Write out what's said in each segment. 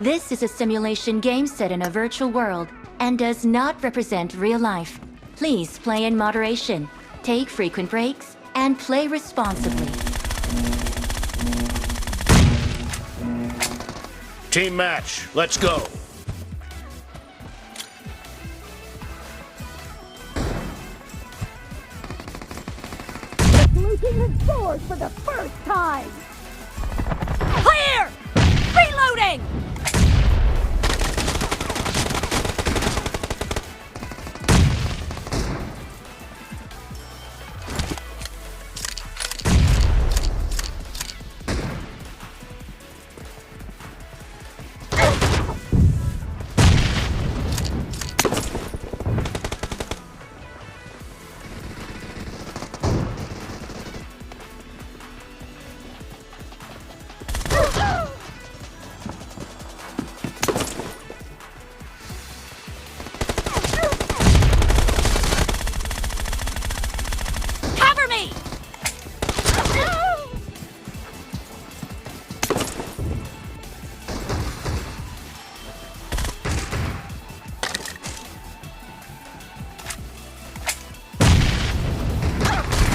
This is a simulation game set in a virtual world and does not represent real life. Please play in moderation, take frequent breaks, and play responsibly. Team match, let's go. The blue team has scored for the first time! Clear! Reloading!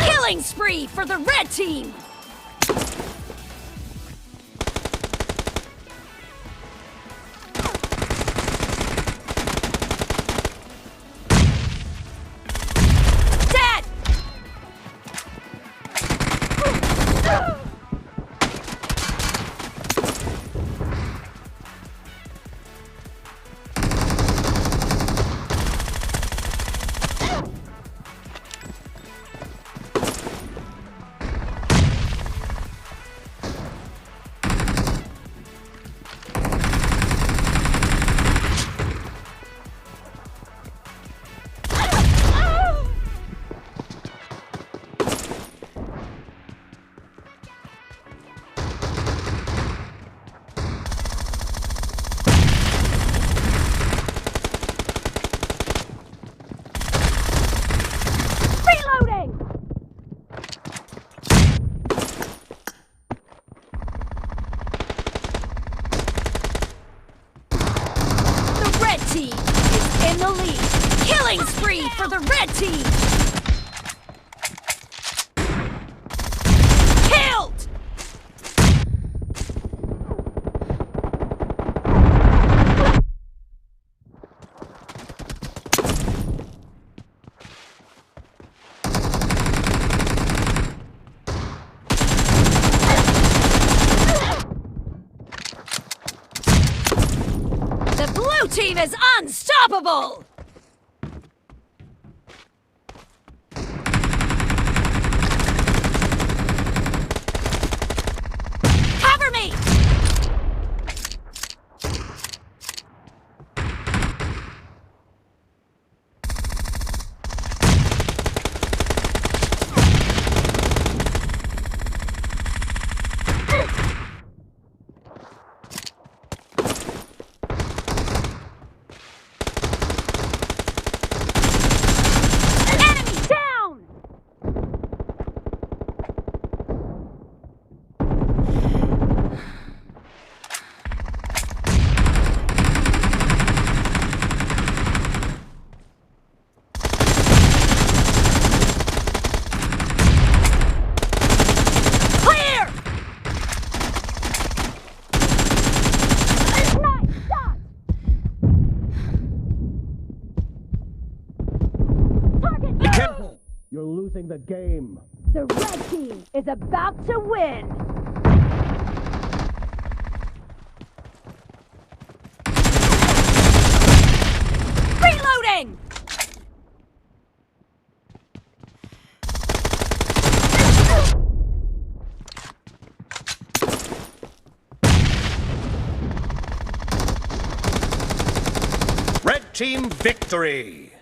Killing spree for the red team! Dead! Team is in the lead. Killing spree for the red team. Killed! The blue team is unstoppable! Cover me! You're losing the game. The red team is about to win! Reloading! Red team victory!